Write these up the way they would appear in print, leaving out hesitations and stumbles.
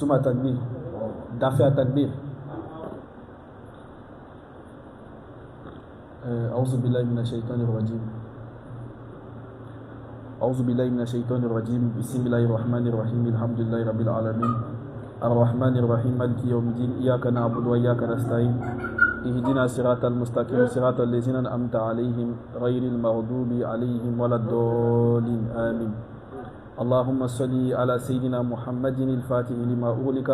Suma Takbir. Dafa Takbir. أعوذ بالله من الشيطان الرجيم. أعوذ بالله من الشيطان الرجيم. بسم الله الرحمن الرحيم. الحمد لله رب العالمين. الرحمن الرحيم. مالك يوم الدين. إياك نعبد وإياك نستعين. اهدنا الصراط المستقيم صراط الذين أنعمت عليهم غير المغضوب عليهم ولا الضالين آمين. اللهم صل على سيدنا محمد الفاتح لما أغلق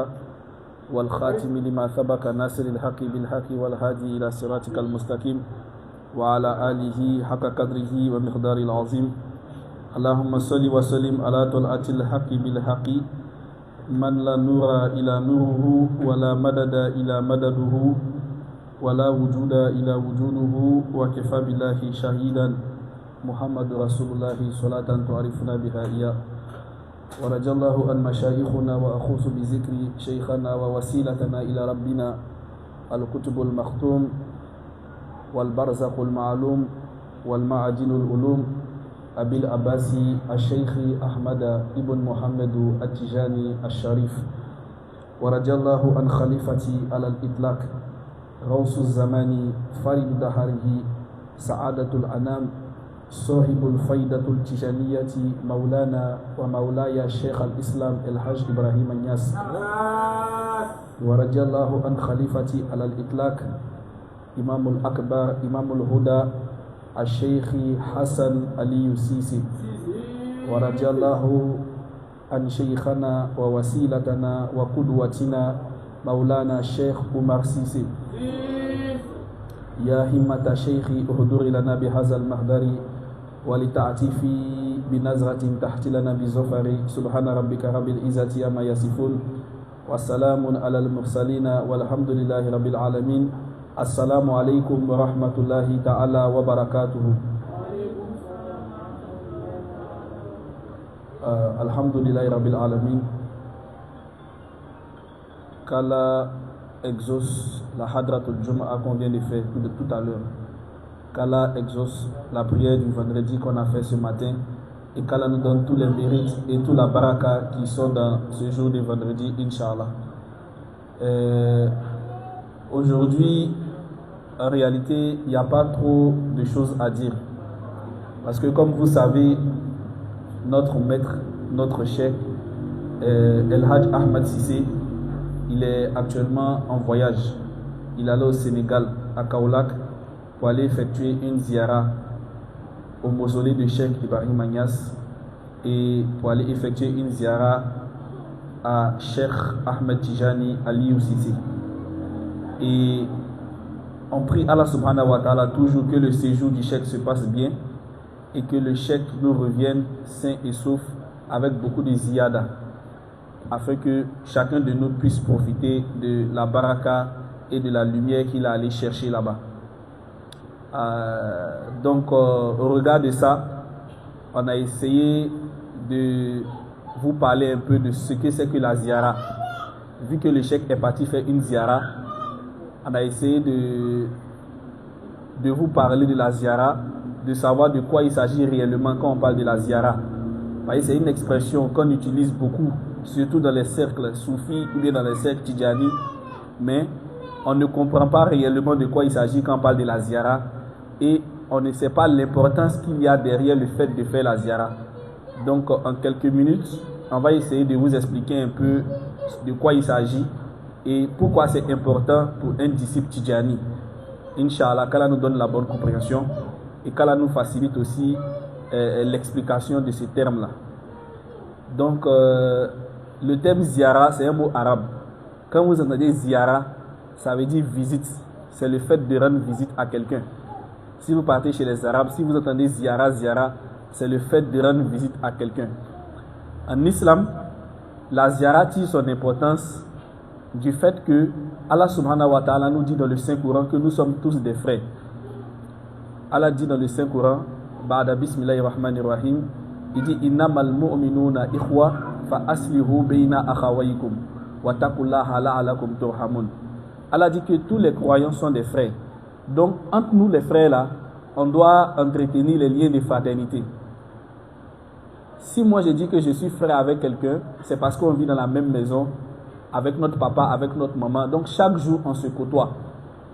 والخاتم لما سبق ناصر الحق بالحق والهادي إلى صراطك المستقيم وعلى آله حق قدره ومقداره العظيم. اللهم صل وسلم على طلعة الحق بالحق من لا نور إلى نوره ولا مدد إلى مدده ولا وجود إلى وجوده وكفى بالله شهيدا محمد رسول الله صلاة تعرفنا بها إياه. ورجى الله أن مشايخنا وأخوص بذكر شيخنا ووسيلتنا إلى ربنا الكتب المختوم والبرزق المعلوم والمعادن العلوم أبي العباسي الشيخ أحمد ابن محمد التجاني الشريف. ورجى الله عن خليفتي على الإطلاق غوث الزمان فرد دهره سعادة الأنام صاحب الفائدة التجانية مولانا ومولاي الشيخ الإسلام الحاج إبراهيم النياس. ورجى الله عن خليفتي على الإطلاق إمام الأكبر إمام الهدى الشيخ حسن علي السيسي. ورجى الله عن شيخنا ووسيلتنا وقدوتنا مولانا الشيخ عمر سيسي. يا همة شيخي اهدر لنا بهذا المحضر ولتعتفي بنظرة تحت لنا بزفر. سبحان ربك رب العزة عما يصفون والسلام على المرسلين والحمد لله رب العالمين. السلام عليكم ورحمة الله تعالى وبركاته. الحمد لله رب العالمين. Qu'Allah exauce la Hadratul Jum'a qu'on vient de faire de tout à l'heure. Qu'Allah exauce la prière du vendredi qu'on a fait ce matin. Et qu'Allah nous donne tous les mérites et toute la baraka qui sont dans ce jour de vendredi, Inch'Allah. Aujourd'hui, en réalité, il n'y a pas trop de choses à dire. Parce que comme vous savez, notre maître, notre cheikh, El Hadj Ahmed Cissé, il est actuellement en voyage. Il est allé au Sénégal, à Kaolack, pour aller effectuer une ziyara au mausolée de Cheikh Ibrahim Niass et pour aller effectuer une ziyara à Cheikh Ahmed Tijani Aliou Cissé. Et on prie Allah subhanahu wa ta'ala toujours que le séjour du Cheikh se passe bien et que le Cheikh nous revienne sain et sauf avec beaucoup de ziyada, afin que chacun de nous puisse profiter de la baraka et de la lumière qu'il a allé chercher là-bas. Donc, au regard de ça, on a essayé de vous parler un peu de ce que c'est que la ziyara. Vu que le cheikh est parti faire une ziyara, on a essayé de vous parler de la ziyara, de savoir de quoi il s'agit réellement quand on parle de la ziyara. Vous voyez, c'est une expression qu'on utilise beaucoup, surtout dans les cercles soufis ou bien dans les cercles tidjani, mais on ne comprend pas réellement de quoi il s'agit quand on parle de la ziyara et on ne sait pas l'importance qu'il y a derrière le fait de faire la ziyara. Donc en quelques minutes, on va essayer de vous expliquer un peu de quoi il s'agit et pourquoi c'est important pour un disciple tidjani. Inch'Allah, qu'Allah nous donne la bonne compréhension et qu'Allah nous facilite aussi l'explication de ces termes-là. Donc, le terme ziyara, c'est un mot arabe. Quand vous entendez ziyara, ça veut dire visite. C'est le fait de rendre visite à quelqu'un. Si vous partez chez les Arabes, si vous entendez ziyara, ziyara, c'est le fait de rendre visite à quelqu'un. En islam, la ziyara tire son importance du fait que Allah subhanahu wa ta'ala nous dit dans le Saint-Coran que nous sommes tous des frères. Allah dit dans le Saint-Coran, Ba'da bismillahir rahmanir rahim, il dit innamal mu'minuna ikhwa fa aslihu bayna akhawaykum wa taqullaha la'alakum turhamun. Allah dit que tous les croyants sont des frères. Donc entre nous les frères là, on doit entretenir les liens de fraternité. Si moi je dis que je suis frère avec quelqu'un, c'est parce qu'on vit dans la même maison avec notre papa, avec notre maman. Donc chaque jour, on se côtoie.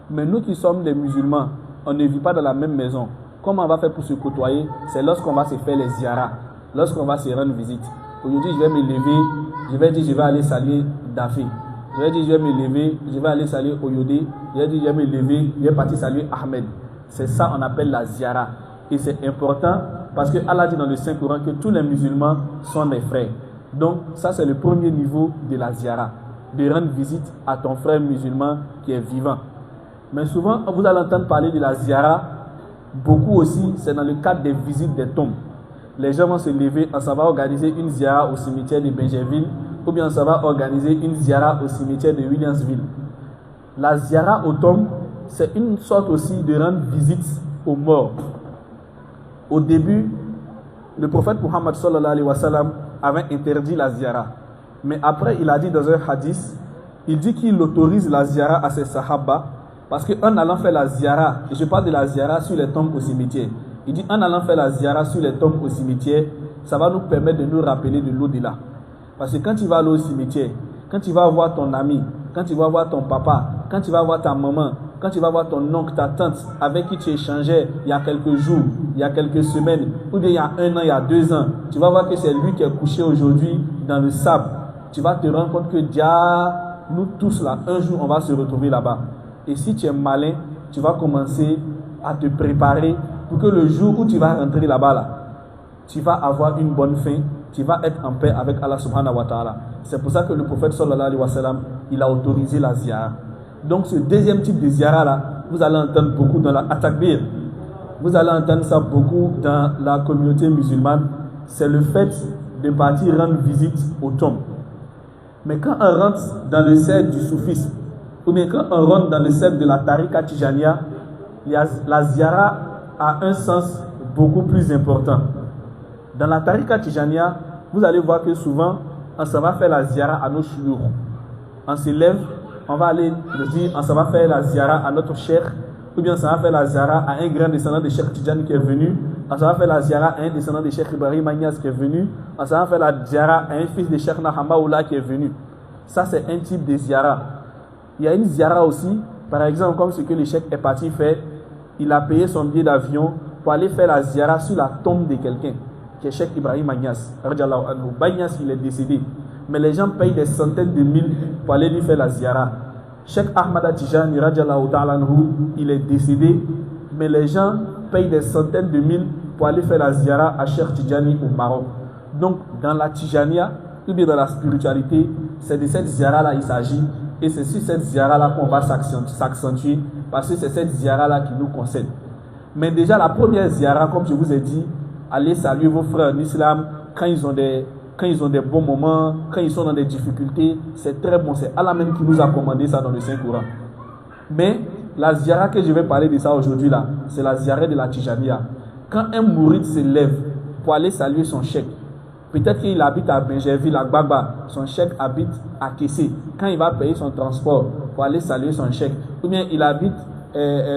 Mais nous qui sommes des musulmans, on ne vit pas dans la même maison. Comment on va faire pour se côtoyer? C'est lorsqu'on va se faire les ziyaras, lorsqu'on va se rendre visite. Aujourd'hui, je vais me lever, je vais dire je vais aller saluer Daffy. Je vais dire je vais me lever, je vais aller saluer Oyodé. Je vais dire je vais me lever, je vais partir saluer Ahmed. C'est ça qu'on appelle la ziyara. Et c'est important parce que Allah dit dans le Saint-Coran que tous les musulmans sont des frères. Donc ça c'est le premier niveau de la ziyara, de rendre visite à ton frère musulman qui est vivant. Mais souvent vous allez entendre parler de la ziyara, beaucoup aussi c'est dans le cadre des visites des tombes. Les gens vont se lever, on s'en va organiser une ziyara au cimetière de Benjerville, ou bien on s'en va organiser une ziyara au cimetière de Williamsville. La ziyara aux tombes, c'est une sorte aussi de rendre visite aux morts. Au début, le prophète Muhammad sallallahu alayhi wa sallam avait interdit la ziyara. Mais après, il a dit dans un hadith, il dit qu'il autorise la ziyara à ses sahaba, parce qu'en allant faire la ziyara, et je parle de la ziyara sur les tombes au cimetière, il dit en allant faire la ziyara sur les tombes au cimetière, ça va nous permettre de nous rappeler de l'au-delà. Parce que quand tu vas aller au cimetière, quand tu vas voir ton ami, quand tu vas voir ton papa, quand tu vas voir ta maman, quand tu vas voir ton oncle, ta tante, avec qui tu échangeais il y a quelques jours, il y a quelques semaines, ou bien il y a 1 an, il y a 2 ans, tu vas voir que c'est lui qui est couché aujourd'hui dans le sable. Tu vas te rendre compte que nous tous là, un jour on va se retrouver là-bas. Et si tu es malin, tu vas commencer à te préparer pour que le jour où tu vas rentrer là-bas, là, tu vas avoir une bonne fin, tu vas être en paix avec Allah subhanahu wa ta'ala. C'est pour ça que le prophète sallallahu alayhi wa sallam, il a autorisé la ziyara. Donc ce deuxième type de ziyara là, vous allez entendre beaucoup dans la At-Takbir. Vous allez entendre ça beaucoup dans la communauté musulmane. C'est le fait de partir rendre visite aux tombes. Mais quand on rentre dans le cercle du soufisme, ou bien quand on rentre dans le cercle de la Tariqa Tijaniya, la ziyara a un sens beaucoup plus important. Dans la Tariqa Tijaniya, vous allez voir que souvent, on s'en va faire la ziyara à nos chouyours. On se lève, on va aller dire, on s'en va faire la ziyara à notre cheikh, ou bien on s'en va faire la ziyara à un grand descendant de Cheikh Tidjani qui est venu, on s'en va faire la ziyara à un descendant de Cheikh Ibrahim Agnès qui est venu, on s'en va faire la ziyara à un fils de Cheikh Nahamaoula qui est venu. Ça, c'est un type de ziyara. Il y a une ziyara aussi, par exemple, comme ce que le cheikh est parti faire, il a payé son billet d'avion pour aller faire la ziyara sur la tombe de quelqu'un, qui est Cheikh Ibrahim Agnès. Agnès, il est décédé. Mais les gens payent des centaines de mille pour aller lui faire la ziyara. Cheikh Ahmad Tijani, il est décédé, mais les gens payent des centaines de mille pour aller faire la ziyara à Cheikh Tidjani au Maroc. Donc, dans la Tijaniya, ou bien dans la spiritualité, c'est de cette ziyara-là il s'agit. Et c'est sur cette ziyara-là qu'on va s'accentuer, parce que c'est cette ziyara-là qui nous concerne. Mais déjà, la première ziyara, comme je vous ai dit, allez saluer vos frères en islam quand ils ont des bons moments, quand ils sont dans des difficultés, c'est très bon. C'est Allah même qui nous a commandé ça dans le Saint-Coran. Mais la ziyara que je vais parler de ça aujourd'hui là, c'est la ziyara de la Tijaniya. Quand un mouride se lève pour aller saluer son cheikh, peut-être qu'il habite à Benjerville, à Gbagba, son cheikh habite à Kessé. Quand il va payer son transport pour aller saluer son cheikh, ou bien il habite,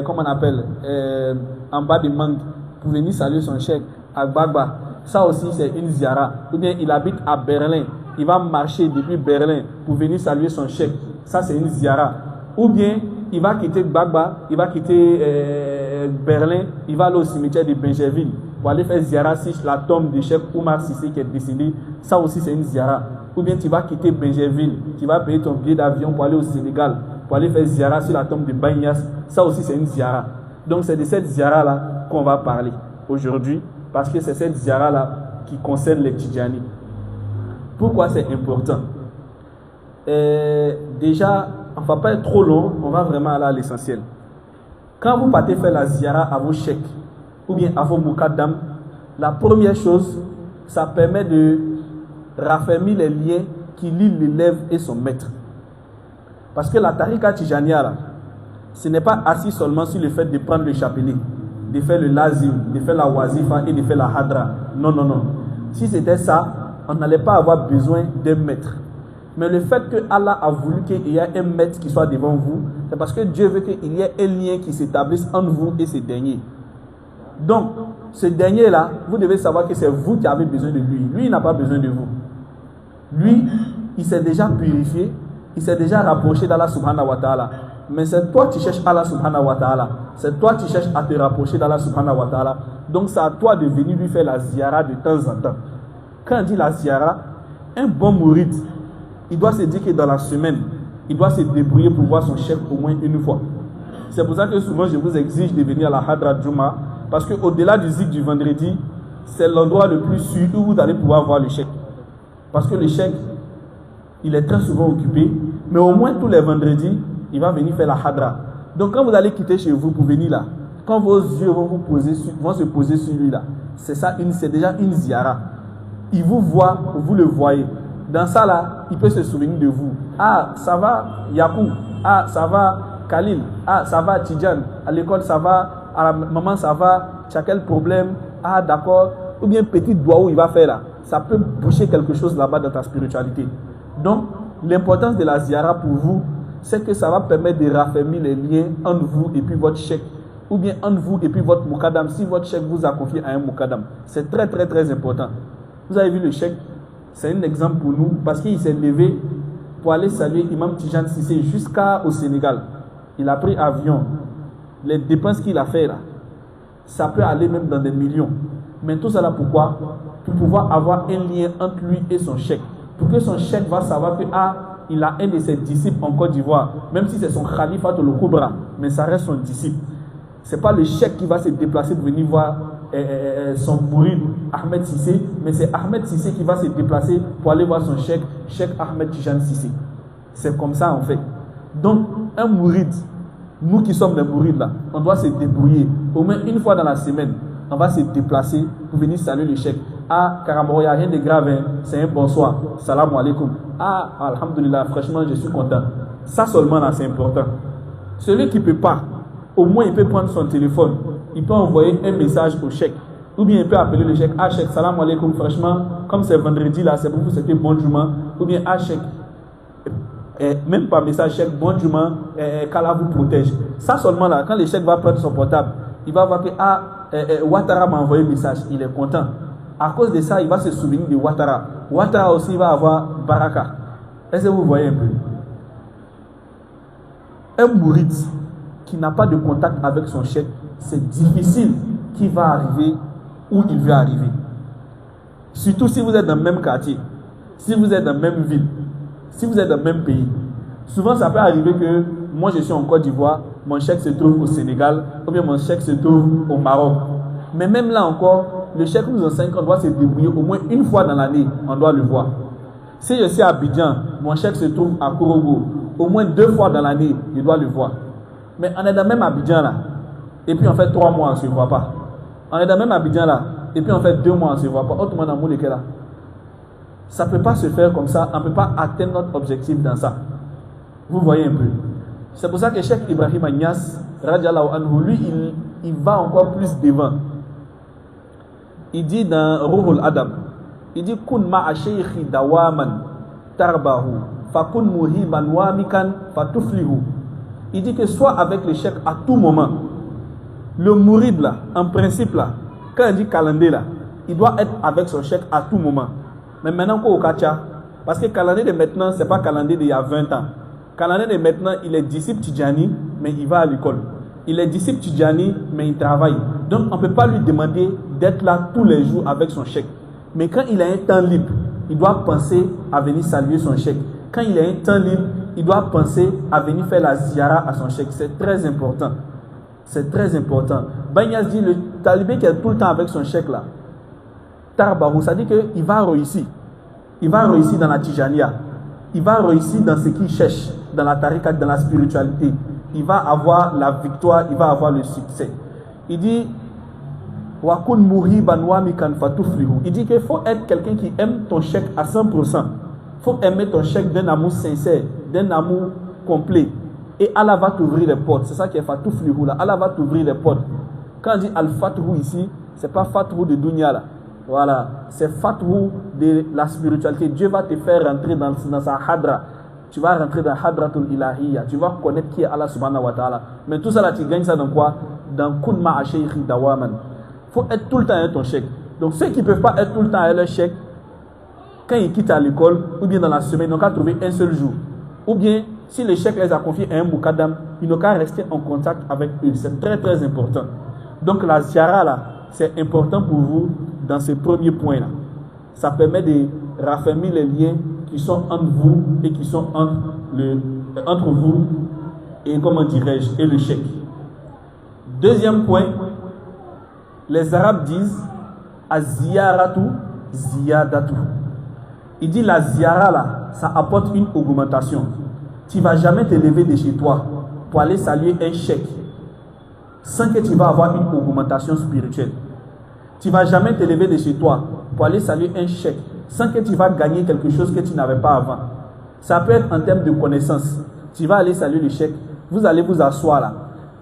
comment on appelle, en bas de Mangue, pour venir saluer son cheikh à Gbagba, ça aussi c'est une ziyara. Ou bien il habite à Berlin, il va marcher depuis Berlin pour venir saluer son cheikh, ça c'est une ziyara. Ou bien il va quitter Gbagba, il va quitter Berlin, il va aller au cimetière de Benjerville pour aller faire ziyara sur la tombe de Cheikh Oumar Sissé qui est décédé, ça aussi c'est une ziyara. Ou bien tu vas quitter Benjerville, tu vas payer ton billet d'avion pour aller au Sénégal, pour aller faire ziyara sur la tombe de Bagnas, ça aussi c'est une ziyara. Donc c'est de cette ziyara-là qu'on va parler aujourd'hui, parce que c'est cette ziyara-là qui concerne les Tidjani. Pourquoi c'est important? Déjà, on ne va pas être trop long, on va vraiment aller à l'essentiel. Quand vous partez faire la ziyara à vos cheikhs, ou bien à vos mukaddam, la première chose, ça permet de raffermir les liens qui lient l'élève et son maître. Parce que la Tariqa Tijaniya, là, ce n'est pas assis seulement sur le fait de prendre le chapelet, de faire le lazim, de faire la wazifa et de faire la hadra. Non, non, non. Si c'était ça, on n'allait pas avoir besoin d'un maître. Mais le fait que Allah a voulu qu'il y ait un maître qui soit devant vous, c'est parce que Dieu veut qu'il y ait un lien qui s'établisse entre vous et ce dernier. Donc, ce dernier-là, vous devez savoir que c'est vous qui avez besoin de lui. Lui, il n'a pas besoin de vous. Lui, il s'est déjà purifié. il s'est déjà rapproché d'Allah subhanahu wa ta'ala. Mais c'est toi qui cherches Allah subhanahu wa ta'ala. C'est toi qui cherches à te rapprocher d'Allah subhanahu wa ta'ala. Donc c'est à toi de venir lui faire la ziyara de temps en temps. Quand on dit la ziyara, un bon mourid, il doit se dire que dans la semaine, il doit se débrouiller pour voir son cheikh au moins une fois. C'est pour ça que souvent je vous exige de venir à la Hadra Juma, parce qu'au-delà du zikr du vendredi, c'est l'endroit le plus sûr où vous allez pouvoir voir le cheikh. Parce que le cheikh, il est très souvent occupé, mais au moins tous les vendredis, il va venir faire la Hadra. Donc quand vous allez quitter chez vous pour venir là, quand vos yeux vont se poser sur lui là, c'est déjà une ziyara. Il vous voit, vous le voyez. Dans ça là, il peut se souvenir de vous. Ah, ça va Yakou. Ah, ça va Khalil. Ah, ça va Tidjan. À l'école, ça va. À la maman, ça va. Tu as quel problème? Ah, d'accord. Ou bien petit doigt où il va faire là. Ça peut boucher quelque chose là-bas dans ta spiritualité. Donc, l'importance de la ziyara pour vous, c'est que ça va permettre de raffermir les liens entre vous et puis votre cheikh. Ou bien entre vous et puis votre moukadam. Si votre cheikh vous a confié à un moukadam. C'est très très très important. Vous avez vu le cheikh? C'est un exemple pour nous parce qu'il s'est levé pour aller saluer Imam Tidjan Cissé jusqu'au Sénégal. Il a pris avion. Les dépenses qu'il a fait là, ça peut aller même dans des millions. Mais tout cela pourquoi? Pour pouvoir avoir un lien entre lui et son cheikh. Pour que son cheikh va savoir que il a un de ses disciples en Côte d'Ivoire, même si c'est son Khalifa de Koubra, mais ça reste son disciple. Ce n'est pas le cheikh qui va se déplacer pour venir voir son mourid Ahmed Cissé, mais c'est Ahmed Cissé qui va se déplacer pour aller voir son cheikh Ahmed Tidjan Cissé. C'est comme ça en fait. Donc un mourid, nous qui sommes des mourides là, on doit se débrouiller au moins une fois dans la semaine. On va se déplacer pour venir saluer le cheikh. Ah, caramba, il n'y a rien de grave, hein. C'est un bonsoir. Salam alaikum. Ah, alhamdulillah, franchement, je suis content. Ça seulement là, c'est important. Celui qui ne peut pas, au moins il peut prendre son téléphone, il peut envoyer un message au cheikh. Ou bien il peut appeler le cheikh. Ah, cheikh, salam alaikum, franchement, comme c'est vendredi là, c'est pour vous, c'était bon juma. Ou bien, ah, cheikh, même pas message, cheikh, bon juma, qu'Allah vous protège. Ça seulement là, quand le cheikh va prendre son portable, il va voir que, Ouattara m'a envoyé un message, il est content. À cause de ça, il va se souvenir de Ouattara. Ouattara aussi va avoir Baraka. Est-ce que vous voyez un peu? Un mourid qui n'a pas de contact avec son cheikh, c'est difficile qu'il va arriver où il veut arriver. Surtout si vous êtes dans le même quartier, si vous êtes dans la même ville, si vous êtes dans le même pays. Souvent, ça peut arriver que moi, je suis en Côte d'Ivoire, mon cheikh se trouve au Sénégal, ou bien mon cheikh se trouve au Maroc. Mais même là encore, le cheikh nous enseigne qu'on doit se débrouiller au moins une fois dans l'année, on doit le voir. Si je suis à Abidjan, mon cheikh se trouve à Korogo, au moins 2 fois dans l'année, je dois le voir. Mais on est dans le même Abidjan là, et puis on fait 3 mois, on ne se voit pas. On est dans le même Abidjan là, et puis on fait 2 mois, on ne se voit pas. Autrement, dans le là. Ça ne peut pas se faire comme ça, on ne peut pas atteindre notre objectif dans ça. Vous voyez un peu. C'est pour ça que Cheikh Ibrahim Agnès, radiallahu anhu, lui, il va encore plus devant. Il dit dans Ruhul Adam, il dit kun ma'a shaykhi dawaman tarbahu fakun muhiban wamikan fatuflihu. Il dit que soit avec le cheikh à tout moment. Le mourid là, en principe là, quand il dit calendrier là, il doit être avec son cheikh à tout moment. Mais maintenant qu'au Kacha, parce que calendrier de maintenant, ce n'est pas calendrier d'il y a 20 ans. Calendrier de maintenant, il est disciple Tidjani, mais il va à l'école. Il est disciple Tidjani, mais il travaille. Donc on ne peut pas lui demander d'être là tous les jours avec son cheikh. Mais quand il a un temps libre, il doit penser à venir saluer son cheikh. Quand il a un temps libre, il doit penser à venir faire la ziyara à son cheikh. C'est très important. C'est très important. Banyas dit, le talibé qui est tout le temps avec son cheikh là, Tarbarou, ça dit qu'il va réussir. Il va réussir dans la Tijania. Il va réussir dans ce qu'il cherche, dans la tariqa, dans la spiritualité. Il va avoir la victoire, il va avoir le succès. Il dit, il dit qu'il faut être quelqu'un qui aime ton cheikh à 100%. Il faut aimer ton cheikh d'un amour sincère, d'un amour complet. Et Allah va t'ouvrir les portes. C'est ça qui est Fatouflihu là. Allah va t'ouvrir les portes. Quand on dit Al-Fathu ici, ce n'est pas Fathu de Dunya là. Voilà. C'est Fathu de la spiritualité. Dieu va te faire rentrer dans sa hadra. Tu vas rentrer dans Hadratul Ilahiyya. Tu vas connaître qui est Allah subhanahu wa ta'ala. Mais tout ça là, tu gagnes ça dans quoi? Dans Kun ma'a shaykhi dawaman. Il faut être tout le temps avec ton cheikh. Donc ceux qui ne peuvent pas être tout le temps avec leur cheikh, quand ils quittent à l'école ou bien dans la semaine, ils n'ont qu'à trouver un seul jour. ou bien si le cheikh les a confiés à un Moukadam, il n'a qu'à rester en contact avec eux. C'est très très important. Donc la ziara là, c'est important pour vous dans ce premier point là. Ça permet de raffermir les liens qui sont entre vous et qui sont entre vous et comment dirais-je, et le cheikh. Deuxième point, les Arabes disent az-ziyaratu ziyadatu. Il dit la ziyara là, ça apporte une augmentation. Tu ne vas jamais te lever de chez toi pour aller saluer un cheikh sans que tu vas avoir une augmentation spirituelle. Tu ne vas jamais te lever de chez toi pour aller saluer un cheikh sans que tu vas gagner quelque chose que tu n'avais pas avant. Ça peut être en termes de connaissance. Tu vas aller saluer le cheikh, vous allez vous asseoir là.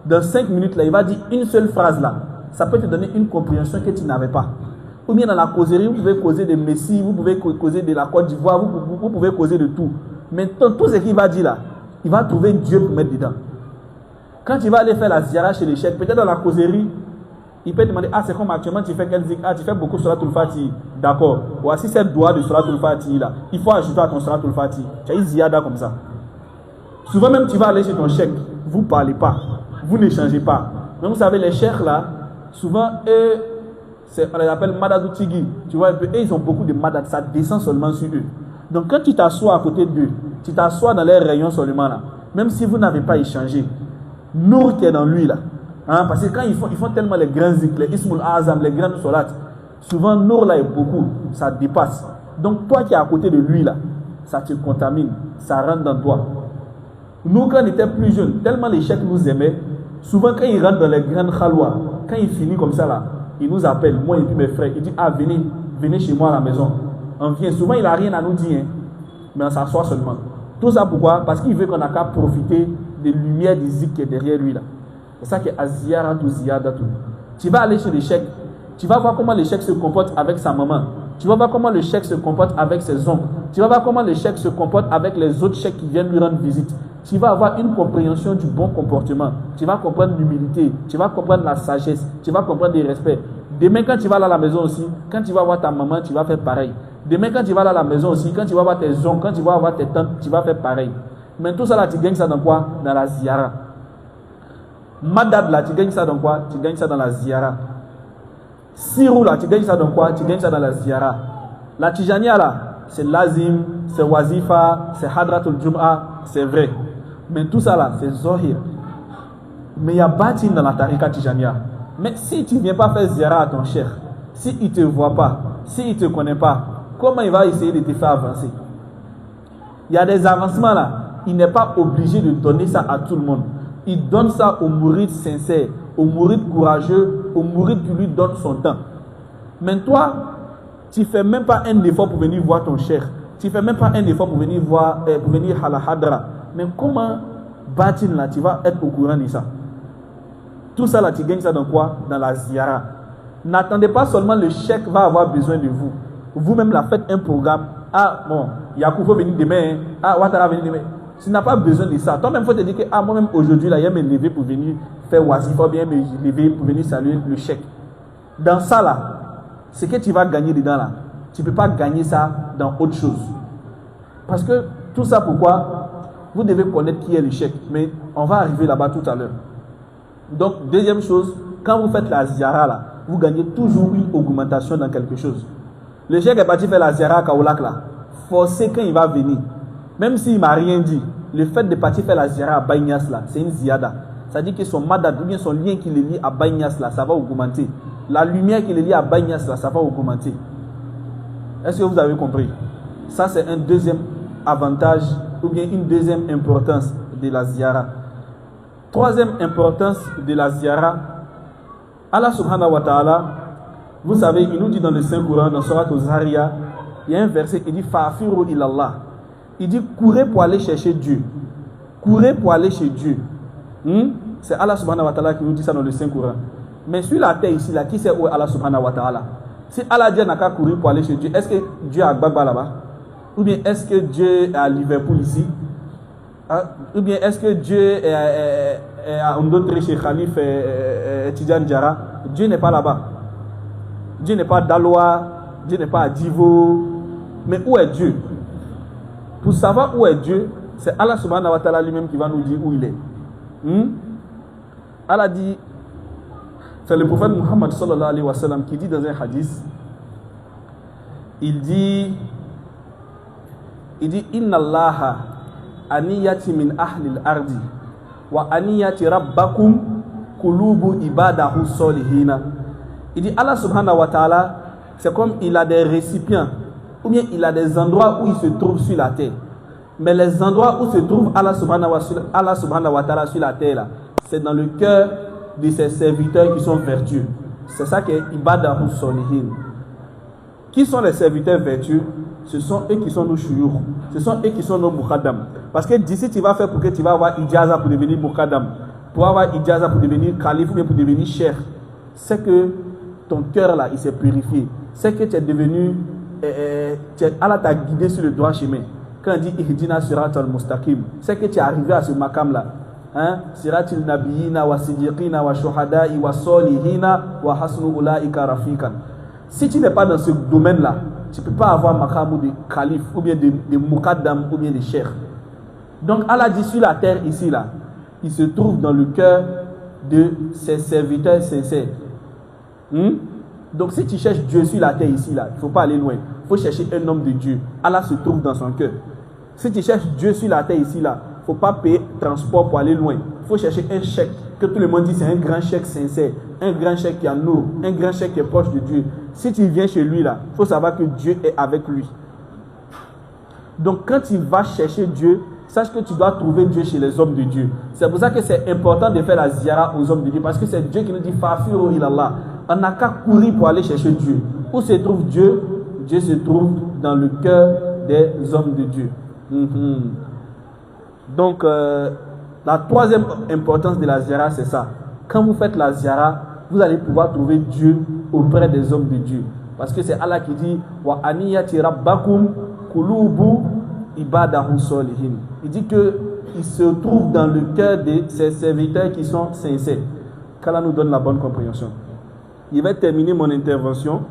Dans 5 minutes là, il va dire une seule phrase là. Ça peut te donner une compréhension que tu n'avais pas. Ou bien dans la causerie, vous pouvez causer de Messie, vous pouvez causer de la Côte d'Ivoire, vous pouvez causer de tout. Mais tout ce qu'il va dire là, il va trouver Dieu pour mettre dedans. Quand il va aller faire la ziara chez les chefs, peut-être dans la causerie, il peut demander, c'est comme actuellement tu fais quel zik? Tu fais beaucoup Salatul Fatih. D'accord. Voici cette doigt de Salatul Fatih là. Il faut ajouter à ton Salatul Fatih. Tu as une ziyada comme ça. Souvent même tu vas aller chez ton cheikh, vous ne parlez pas, vous n'échangez pas. Mais vous savez, les cheikhs là, souvent eux, on les appelle Madadou Tigui. Tu vois, eux ils ont beaucoup de madad, ça descend seulement sur eux. Donc quand tu t'assois à côté d'eux, tu t'assois dans les rayons seulement là, même si vous n'avez pas échangé, Nour qui est dans lui là, hein, parce que quand ils font tellement les grands zik, les Ismul Azam, les grandes solat, souvent Nour là est beaucoup, ça dépasse. Donc toi qui es à côté de lui là, ça te contamine, ça rentre dans toi. Nous quand on était plus jeunes, tellement les cheikhs nous aimaient, souvent quand ils rentrent dans les grandes khalwa, quand ils finissent comme ça là, ils nous appellent, moi et puis mes frères, ils disent venez chez moi à la maison. On vient, souvent il n'a rien à nous dire, hein, mais on s'assoit seulement. Tout ça pourquoi? Parce qu'il veut qu'on n'a qu'à profiter des lumières du zik qui est derrière lui là. C'est ça qui est aziyaratu ziyadatu. Tu vas aller chez le cheikh, tu vas voir comment le cheikh se comporte avec sa maman. Tu vas voir comment le cheikh se comporte avec ses oncles. Tu vas voir comment le cheikh se comporte avec les autres cheikhs qui viennent lui rendre visite. Tu vas avoir une compréhension du bon comportement. Tu vas comprendre l'humilité. Tu vas comprendre la sagesse. Tu vas comprendre le respect. Demain, quand tu vas là à la maison aussi, quand tu vas voir ta maman, tu vas faire pareil. Demain, quand tu vas là à la maison aussi, quand tu vas voir tes oncles, quand tu vas voir tes tantes, tu vas faire pareil. Mais tout ça là, tu gagnes ça dans quoi? Dans la ziara. Madad là, tu gagnes ça dans quoi? Tu gagnes ça dans la ziara. Sirou là, tu gagnes ça dans quoi? Tu gagnes ça dans la ziara. La Tijania là, c'est lazim, c'est wazifa, c'est hadratul jum'a, c'est vrai. Mais tout ça là, c'est zohir. Mais il y a batin dans la tariqa Tijania. Mais si tu ne viens pas faire ziara à ton cheikh, s'il ne te voit pas, s'il ne te connaît pas, comment il va essayer de te faire avancer? Il y a des avancements là, il n'est pas obligé de donner ça à tout le monde. Il donne ça aux mourides sincères, aux mourides courageux, aux mourides qui lui donnent son temps. Mais toi, tu ne fais même pas un effort pour venir voir ton cheikh. Tu ne fais même pas un effort pour venir voir, pour venir à la hadra. Mais comment batin là, tu vas être au courant de ça? Tout ça là, tu gagnes ça dans quoi? Dans la ziara. N'attendez pas seulement le cheikh va avoir besoin de vous. Vous-même là, faites un programme. Ah bon, Yakou faut venir demain. Ah, Ouattara venir demain. Tu n'as pas besoin de ça. Toi-même, il faut te dire que moi-même aujourd'hui, là, il y a me lever pour venir faire wazif, ou bien me lever pour venir saluer le cheikh. Dans ça là, ce que tu vas gagner dedans là, tu ne peux pas gagner ça dans autre chose. Parce que tout ça, pourquoi? Vous devez connaître qui est le cheikh. Mais on va arriver là-bas tout à l'heure. Donc, deuxième chose, quand vous faites la ziara là, vous gagnez toujours une augmentation dans quelque chose. Le cheikh est parti faire la ziara à Kaolak là. Forcez quand il va venir. Même s'il ne m'a rien dit, le fait de partir faire la ziara à Baïnias là, c'est une ziyada. Ça dit que son madad, ou bien son lien qui le lie à Baïnias là, ça va augmenter. La lumière qui le lie à Baïnias là, ça va augmenter. Est-ce que vous avez compris? Ça c'est un deuxième avantage, ou bien une deuxième importance de la ziyara. Troisième importance de la ziyara, Allah subhanahu wa ta'ala, vous savez, il nous dit dans le Saint-Coran, dans Surat al-Zariyah, il y a un verset qui dit Fa'afiru ilallah. Il dit courez pour aller chercher Dieu. Courez pour aller chez Dieu. C'est Allah subhanahu wa ta'ala qui nous dit ça dans le Saint-Coran. Mais sur la terre ici, là, qui sait où est Allah subhanahu wa ta'ala? Si Allah dit n'a qu'à courir pour aller chez Dieu, est-ce que Dieu est à Gbagba là-bas? Ou bien est-ce que Dieu est à Liverpool ici? Ou bien est-ce que Dieu est à Ondontre chez Khalif et Tidjan Djara? Dieu n'est pas là-bas. Dieu n'est pas d'Aloa, Dieu n'est pas à Divo. Mais où est Dieu? Pour savoir où est Dieu, C'est Allah subhanahu wa ta'ala lui-même qui va nous dire où il est. Allah dit, c'est le prophète Muhammad sallallahu alayhi wa sallam qui dit dans un hadith, il dit Inna Allaha aniyati min ahli al-ardi wa aniyati rabbakum kulubu ibadahu solihina. Il dit Allah subhanahu wa ta'ala, c'est comme il a des récipients ou bien il a des endroits où il se trouve sur la terre. Mais les endroits où se trouve Allah subhanahu wa ta'ala sur la terre là, c'est dans le cœur de ses serviteurs qui sont vertueux. C'est ça qui est ibadahu solihin. Qui sont les serviteurs vertueux? Ce sont eux qui sont nos shuyukh. Ce sont eux qui sont nos muqaddam. Parce que d'ici tu vas faire pour que tu vas avoir ijaza pour devenir muqaddam, pour avoir ijaza pour devenir calife ou bien pour devenir cheikh. C'est que ton cœur là il s'est purifié. C'est que tu es devenu Allah t'a guidé sur le droit chemin. Quand on dit ihdina siratal mustaqim, c'est que tu es arrivé à ce maqam là. Siratil nabiyina wa siddiqina wa shuhada'i wa solihina wa hasnu ulaika rafiqan. Si tu n'es pas dans ce domaine là, tu ne peux pas avoir maqam de calife ou bien de muqaddam ou bien de cheikh. Donc Allah dit sur la terre ici là, il se trouve dans le cœur de ses serviteurs sincères. Donc si tu cherches Dieu sur la terre ici là, il ne faut pas aller loin. Il faut chercher un homme de Dieu. Allah se trouve dans son cœur. Si tu cherches Dieu sur la terre ici là, il ne faut pas payer transport pour aller loin. Il faut chercher un chèque que tout le monde dit c'est un grand chèque sincère, un grand chèque qui a nous, un grand chèque qui est proche de Dieu. Si tu viens chez lui là, il faut savoir que Dieu est avec lui. Donc quand tu vas chercher Dieu, sache que tu dois trouver Dieu chez les hommes de Dieu. C'est pour ça que c'est important de faire la ziyara aux hommes de Dieu, parce que c'est Dieu qui nous dit Fafiru ilallah. On n'a qu'à courir pour aller chercher Dieu. Où se trouve Dieu? Dieu se trouve dans le cœur des hommes de Dieu. Donc la troisième importance de la ziyara, c'est ça. Quand vous faites la ziyara, vous allez pouvoir trouver Dieu auprès des hommes de Dieu. Parce que c'est Allah qui dit Wa aniyati rabbakum kulubu ibadahu solihin. Il dit que il se trouve dans le cœur de ses serviteurs qui sont sincères. Qu'Allah nous donne la bonne compréhension. Je vais terminer mon intervention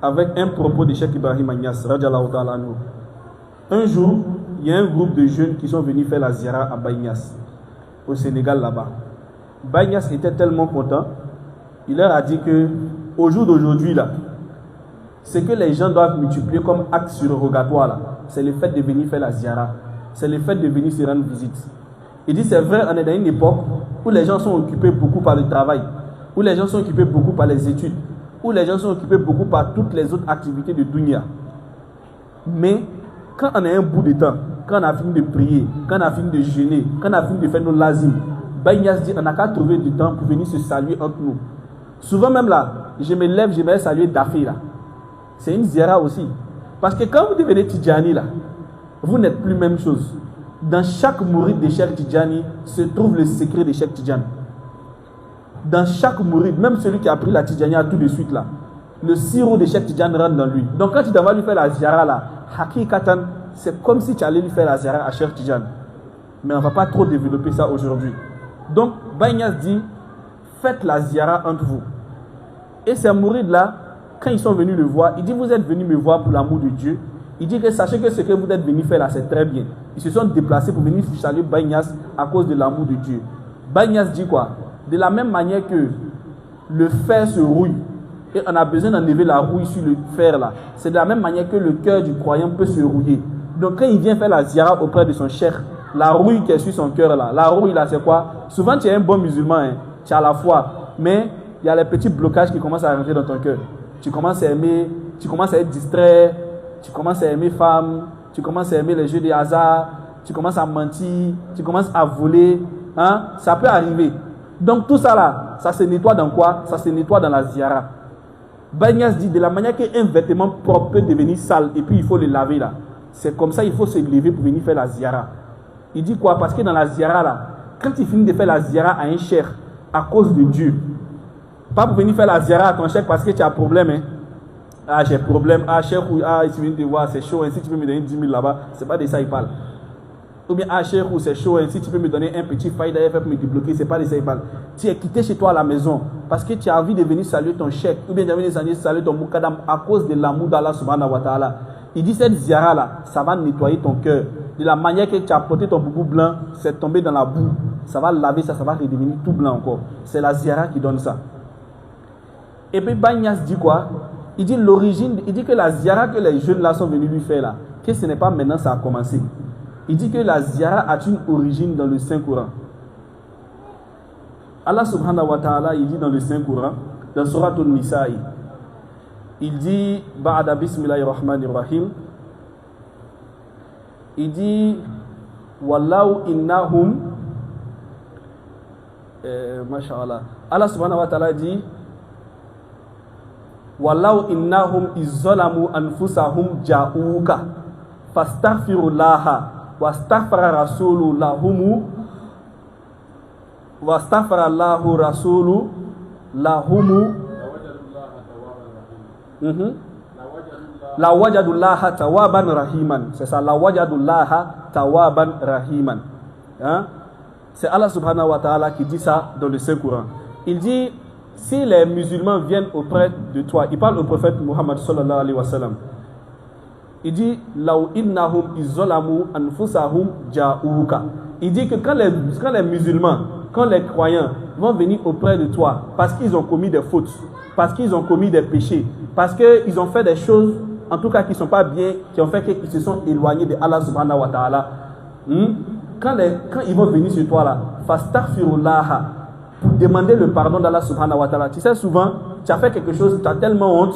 avec un propos de Cheikh Ibrahim Agnès radiyallahu ta'ala anhu. Un jour, il y a un groupe de jeunes qui sont venus faire la ziyara à Baïnias, au Sénégal là-bas. Baïnias était tellement content, il leur a dit que au jour d'aujourd'hui là, ce que les gens doivent multiplier comme acte surrogatoire là, c'est le fait de venir faire la ziyara, c'est le fait de venir se rendre visite. Il dit c'est vrai, on est dans une époque où les gens sont occupés beaucoup par le travail, où les gens sont occupés beaucoup par les études, où les gens sont occupés beaucoup par toutes les autres activités de dunya. Mais quand on a un bout de temps, quand on a fini de prier, quand on a fini de jeûner, quand on a fini de faire nos lazim, Baïnias dit on n'a qu'à trouver du temps pour venir se saluer entre nous. Souvent même là, je me lève, je vais saluer Dafi là. C'est une ziyara aussi. Parce que quand vous devenez Tidjani là, vous n'êtes plus même chose. Dans chaque mourid de Cheikh Tidjani se trouve le secret de Cheikh Tidjani. Dans chaque mourid, même celui qui a pris la Tidjania tout de suite là, le sirop de Cheikh Tidjani rentre dans lui. Donc quand tu dois lui faire la ziyara là, Hakikatan, c'est comme si tu allais lui faire la ziyara à Cheikh Tidjani. Mais on ne va pas trop développer ça aujourd'hui. Donc Baïnias dit, faites la ziyara entre vous. Et ces mourides là, quand ils sont venus le voir, il dit vous êtes venus me voir pour l'amour de Dieu. Il dit que sachez que ce que vous êtes venus faire là, c'est très bien. Ils se sont déplacés pour venir saluer Baïnias à cause de l'amour de Dieu. Baïnias dit quoi? De la même manière que le fer se rouille et on a besoin d'enlever la rouille sur le fer là, c'est de la même manière que le cœur du croyant peut se rouiller. Donc quand il vient faire la ziyara auprès de son cheikh, la rouille qui est sur son cœur là, la rouille là c'est quoi? Souvent tu es un bon musulman, hein, tu as la foi, mais il y a les petits blocages qui commencent à rentrer dans ton cœur. Tu commences à aimer, tu commences à être distrait, tu commences à aimer femmes, tu commences à aimer les jeux de hasard, tu commences à mentir, tu commences à voler, hein? Ça peut arriver. Donc tout ça là, ça se nettoie dans quoi? Ça se nettoie dans la ziyara. Baïnias dit de la manière qu'un vêtement propre peut devenir sale et puis il faut le laver là. C'est comme ça il faut se lever pour venir faire la ziyara. Il dit quoi? Parce que dans la ziyara là, quand tu finis de faire la ziyara à un cheikh à cause de Dieu, pas pour venir faire la ziyara à ton cheikh parce que tu as problème, hein. Ah j'ai problème, ah cheikh, ah tu viens de voir c'est chaud, hein. Si tu peux me donner 10 000 là-bas, c'est pas de ça il parle. Ou bien ah cheikh, c'est chaud, hein. Si tu peux me donner un petit faille d'AFF pour me débloquer, c'est pas de ça il parle. Tu es quitté chez toi à la maison parce que tu as envie de venir saluer ton cheikh ou bien de venir saluer ton muqaddam à cause de l'amour d'Allah subhanahu wa ta'ala. Il dit cette ziyara là, ça va nettoyer ton cœur de la manière que tu as porté ton boubou blanc, c'est tombé dans la boue. Ça va laver ça, ça va redevenir tout blanc encore. C'est la ziara qui donne ça. Et puis Baye dit quoi? Il dit l'origine, il dit que la ziara que les jeunes là sont venus lui faire là, que ce n'est pas maintenant ça a commencé. Il dit que la ziara a une origine dans le Saint-Coran. Allah subhanahu wa ta'ala, il dit dans le Saint-Coran, dans Surat An-Nisa'i, il dit, Ba'ada bismillahir rahmanir rahim, il dit, Wallahu innahum, masha'Allah, Allah subhanahu wa ta'ala dit, Wallahu innahum izzalamu anfusahum ja'uka, fastaghfirullaha, wastaghfara rasulu lahumu, wastaghfara Allahu rasulu lahumu, la wajadullaha tawaban rahiman. C'est ça, la wajadullaha tawaban rahiman. Hein? C'est Allah subhanahu wa ta'ala qui dit ça dans le Saint-Coran. Il dit, si les musulmans viennent auprès de toi, il parle au prophète Muhammad sallallahu alayhi wa sallam. Il dit, Law innahum izzalamu anfusahum ja'uka. Il dit que quand les musulmans, quand les croyants vont venir auprès de toi parce qu'ils ont commis des fautes, parce qu'ils ont commis des péchés, parce qu'ils ont fait des choses, en tout cas qui ne sont pas bien, qui ont fait qu'ils se sont éloignés de Allah subhanahu wa ta'ala, quand ils vont venir sur toi là, fastaghfirullah, pour demander le pardon d'Allah subhanahu wa ta'ala. Tu sais, souvent, tu as fait quelque chose, tu as tellement honte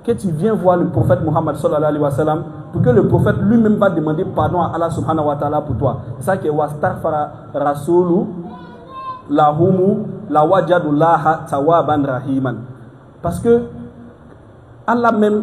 que tu viens voir le prophète Muhammad sallallahu alayhi wa sallam pour que le prophète lui-même va demander pardon à Allah subhanahu wa ta'ala pour toi. C'est ça qui est wastaghfara rasulu lahumu la wajadullaha tawaban rahiman. Parce que Allah même,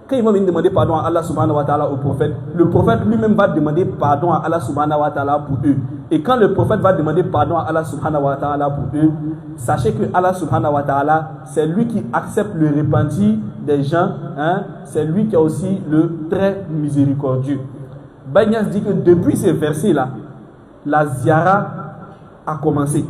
quand ils vont venir demander pardon à Allah subhanahu wa ta'ala au prophète, le prophète lui-même va demander pardon à Allah subhanahu wa ta'ala pour eux. Et quand le prophète va demander pardon à Allah subhanahu wa ta'ala pour eux, sachez que Allah subhanahu wa ta'ala, c'est lui qui accepte le repentir des gens, hein? C'est lui qui a aussi le très miséricordieux. Baye Niasse dit que depuis ces versets-là, la ziara a commencé.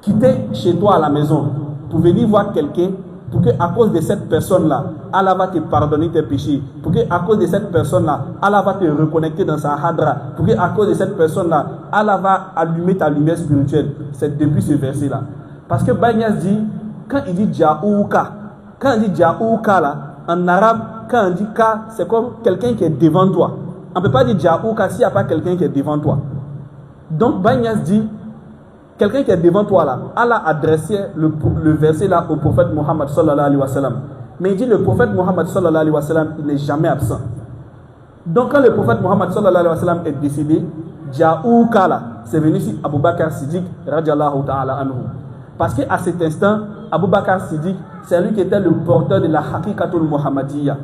Quitter chez toi à la maison pour venir voir quelqu'un, pour qu'à cause de cette personne-là, Allah va te pardonner tes péchés, pour qu'à cause de cette personne-là, Allah va te reconnecter dans sa hadra, pour qu'à cause de cette personne-là, Allah va allumer ta lumière spirituelle. C'est depuis ce verset-là. Parce que Baye Niasse dit, quand il dit Ja'ouka, quand il dit Ja'ouka là, en arabe, quand on dit Ka, c'est comme quelqu'un qui est devant toi. On ne peut pas dire Ja'ouka s'il n'y a pas quelqu'un qui est devant toi. Donc Baye Niasse dit, quelqu'un qui est devant toi là, Allah a adressé le verset là au prophète Muhammad sallallahu alayhi wa sallam. Mais il dit le prophète Muhammad sallallahu alayhi wa sallam, il n'est jamais absent. Donc quand le prophète Muhammad sallallahu alayhi wa sallam est décédé, Ja'ouka là, c'est venu sur Abu Bakr Siddiq radiallahu ta'ala anhu. Parce qu'à cet instant, Abu Bakr Siddiq, c'est lui qui était le porteur de la Haqiqatul Muhammadiyya.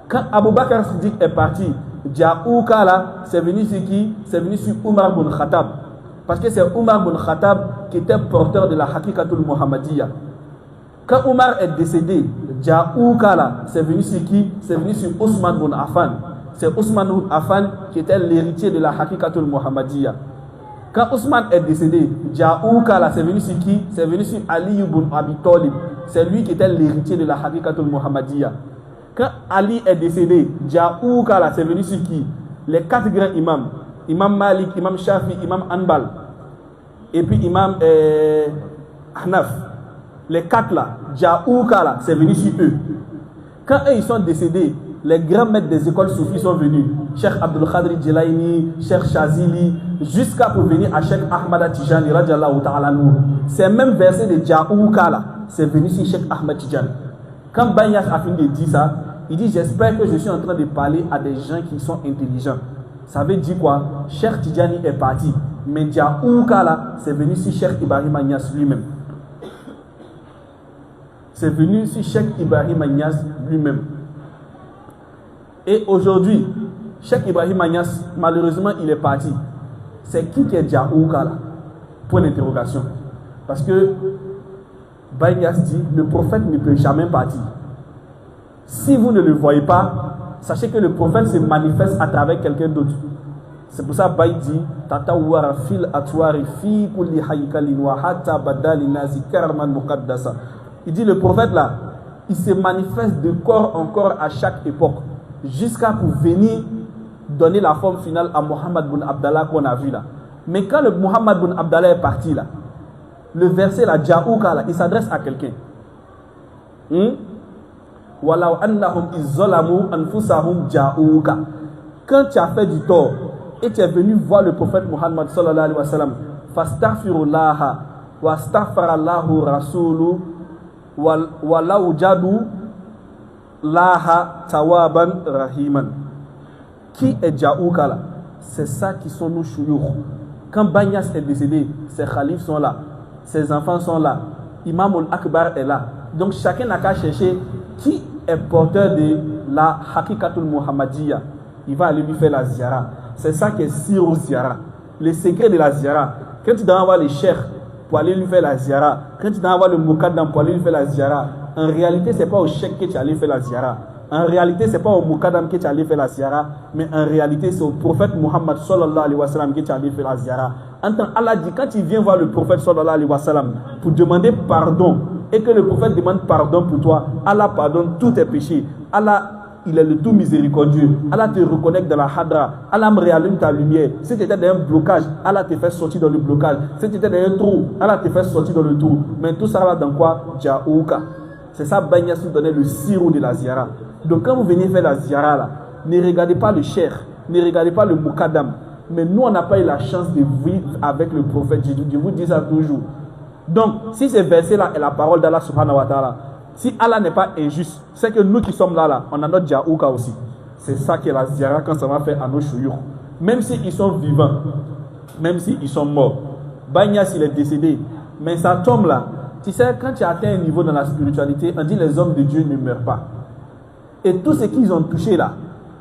Quand Abu Bakr Siddiq est parti, Ja'ouka là, c'est venu sur qui? C'est venu sur Umar bin Khattab. Parce que c'est Umar bin Khattab qui était porteur de la Haqiqatul Muhammadiyya. Quand Umar est décédé, Ja'ouka là, c'est venu sur qui? C'est venu sur Ousmane bin Affan. C'est Ousmane bin Affan qui était l'héritier de la Haqiqatul Muhammadiyya. Quand Ousmane est décédé, Ja'ouka là, c'est venu sur qui? C'est venu sur Ali ibn Abi Talib. C'est lui qui était l'héritier de la Haqiqatul Muhammadiyya. Quand Ali est décédé, Ja'ouka là, c'est venu sur qui? Les 4 grands imams. Imam Malik, Imam Shafi, Imam Anbal. Et puis Imam Hanaf. Les 4 là, Ja'ouka là, c'est venu sur eux. Quand eux ils sont décédés, les grands maîtres des écoles soufis sont venus. Cheikh Abdul Khadri Jilaini, Cheikh Shazili, jusqu'à pour venir à Cheikh Ahmad Tijani radiallahu ta'ala anhu. Ces mêmes versets de Ja'ouka là, c'est venu sur Cheikh Ahmad Tijani. Quand Baye Niasse a fini de dire ça, il dit j'espère que je suis en train de parler à des gens qui sont intelligents. Ça veut dire quoi? Cheikh Tidjani est parti. Mais Ja'ouka là, c'est venu sur Cheikh Ibrahim Niasse lui-même. C'est venu sur Cheikh Ibrahim Niasse lui-même. Et aujourd'hui, Cheikh Ibrahim Niasse, malheureusement, il est parti. C'est qui est Ja'ouka là? Point d'interrogation. Parce que Baye Niasse dit, le prophète ne peut jamais partir. Si vous ne le voyez pas, sachez que le prophète se manifeste à travers quelqu'un d'autre. C'est pour ça que Baye dit Tatawara fil atwari fi kulli haykalin wa hatta badali nazi karman muqaddasa. Il dit le prophète là, il se manifeste de corps en corps à chaque époque, jusqu'à pour venir donné la forme finale à Mohammed bin Abdallah qu'on a vu là. Mais quand le Mohammed bin Abdallah est parti là, le verset là, Ja'ouka là, il s'adresse à quelqu'un. Walau annahum izzalamu anfusahum ja'ouka. Quand tu as fait du tort et tu es venu voir le prophète Muhammad sallallahu alayhi wa sallam, fastaghfirullaha wa astaghfarallahu rasulu walau jadu laha tawaban rahiman. Qui est Ja'ouka là? C'est ça qui sont nos chouyours. Quand Banyas est décédé, ses khalifs sont là, ses enfants sont là, Imam al-Akbar est là. Donc chacun n'a qu'à chercher qui est porteur de la Hakikatul Muhammadiyya. Il va aller lui faire la ziyara. C'est ça qui est Sirou Ziyara. Le secret de la ziyara. Quand tu dois avoir les cheikhs pour aller lui faire la ziyara, quand tu dois avoir le Mukaddam pour aller lui faire la ziyara, en réalité, ce n'est pas au cheikh que tu allais faire la ziyara. En réalité, ce n'est pas au Mukaddam que tu allais faire la ziyara, mais en réalité, c'est au prophète Muhammad sallallahu alayhi wa sallam que tu allais faire la ziyara. Allah dit, quand tu viens voir le prophète sallallahu alayhi wa sallam pour demander pardon, et que le prophète demande pardon pour toi, Allah pardonne tous tes péchés. Allah, il est le tout miséricordieux. Allah te reconnecte dans la hadra. Allah me réallume ta lumière. Si tu étais dans un blocage, Allah te fait sortir dans le blocage. Si tu étais dans un trou, Allah te fait sortir dans le trou. Mais tout ça va dans quoi? Ja'ouka. C'est ça, Banyas nous donnait le sirop de la ziyara. Donc quand vous venez faire la ziyara là, ne regardez pas le cheikh, ne regardez pas le mukaddam. Mais nous, on n'a pas eu la chance de vivre avec le prophète. Je vous dis ça toujours. Donc, si ce verset-là est la parole d'Allah subhanahu wa ta'ala, si Allah n'est pas injuste, c'est que nous qui sommes là, on a notre Ja'ouka aussi. C'est ça qui est la ziyara quand ça va faire à nos chouyours. Même s'ils sont vivants, même s'ils sont morts. Banyas, il est décédé. Mais ça tombe là. Tu sais, quand tu atteins un niveau dans la spiritualité, on dit les hommes de Dieu ne meurent pas. Et tout ce qu'ils ont touché là,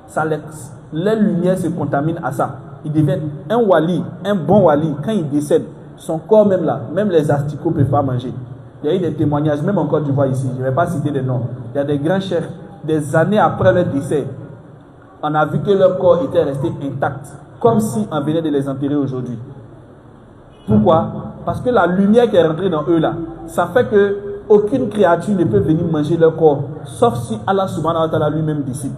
ça leur lumière se contamine à ça. Ils deviennent un wali, un bon wali. Quand il décède, son corps même là, même les asticots ne peuvent pas manger. Il y a eu des témoignages, même en Côte d'Ivoire ici, je ne vais pas citer des noms. Il y a des grands chefs, des années après leur décès, on a vu que leur corps était resté intact, comme si on venait de les enterrer aujourd'hui. Pourquoi? Parce que la lumière qui est rentrée dans eux là, ça fait que aucune créature ne peut venir manger leur corps, sauf si Allah subhanahu wa ta'ala lui-même décide.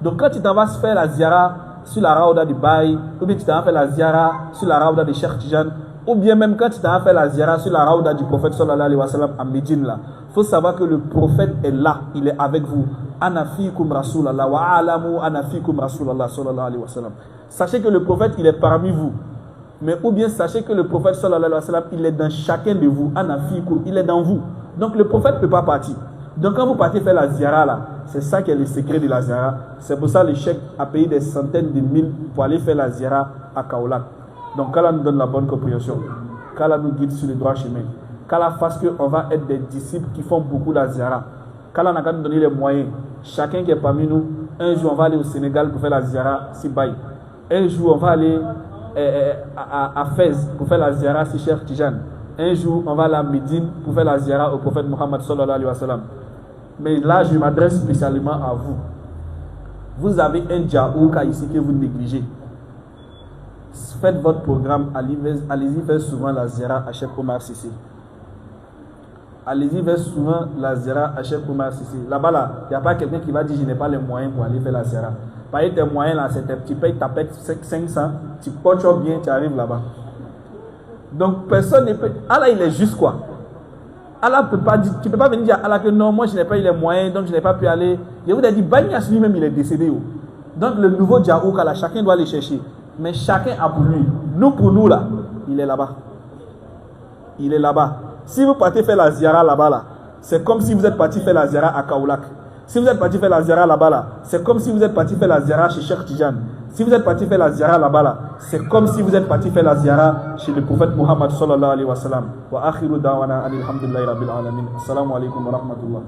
Donc quand tu t'en vas faire la ziyara sur la Raouda du Baye, ou bien tu t'en vas faire la ziyara sur la Raouda de Cheikh Tijan, ou bien même quand tu t'en vas faire la ziyara sur la Raouda du prophète sallallahu alayhi wa sallam à Médine là, il faut savoir que le prophète est là, il est avec vous. Ana fikum rasulallah wa alamu ana fikum rasulallah sallallahu alayhi wa sallam. Sachez que le prophète il est parmi vous. Mais ou bien sachez que le prophète sallallahu alayhi wa sallam il est dans chacun de vous. Ana fikum, il est dans vous. Donc le prophète ne peut pas partir. Donc quand vous partez faire la ziyara là, c'est ça qui est le secret de la ziyara. C'est pour ça que le cheikh a payé des centaines de mille pour aller faire la ziyara à Kaolack. Donc qu'Allah nous donne la bonne compréhension, qu'Allah nous guide sur le droit chemin, qu'Allah fasse qu'on va être des disciples qui font beaucoup la ziyara, qu'Allah n'a qu'à nous donner les moyens. Chacun qui est parmi nous, un jour on va aller au Sénégal pour faire la ziyara si Baye, un jour on va aller à Fès pour faire la ziyara si Cheikh Tijan, un jour on va aller à Médine pour faire la ziyara au prophète Muhammad sallallahu alayhi wa sallam. Mais là je m'adresse spécialement à vous. Vous avez un Ja'ouka ici que vous négligez. Faites votre programme, allez-y faire souvent la ziyara à Cheikh Omar Sissi. Allez-y faire souvent la ziyara à Cheikh Omar Sissi. Là-bas, là, il n'y a pas quelqu'un qui va dire je n'ai pas les moyens pour aller faire la ziyara. Par exemple, tes moyens là, c'est tu payes ta pète 500, tu portes bien, tu arrives là-bas. Donc personne ne peut. Allah il est juste quoi. Allah peut pas dire, tu ne peux pas venir dire à Allah que non, moi je n'ai pas eu les moyens, donc je n'ai pas pu aller. Je vous ai dit, Banyas lui-même il est décédé. Donc le nouveau Ja'ouka là, chacun doit aller chercher. Mais chacun a pour lui. Nous, pour nous, là, il est là-bas. Il est là-bas. Si vous partez faire la ziyara là-bas, là, c'est comme si vous êtes parti faire la ziyara à Kaolack. Si vous êtes parti faire la ziyara là-bas, là, c'est comme si vous êtes parti faire la ziyara chez Cheikh Tijan. Si vous êtes parti faire la ziyara là-bas, là, c'est comme si vous êtes parti faire la ziyara chez le prophète Muhammad sallallahu alayhi wa sallam. Wa akhiru da'wana alhamdulillahi rabbil alamin. Assalamu alaikum wa rahmatullah.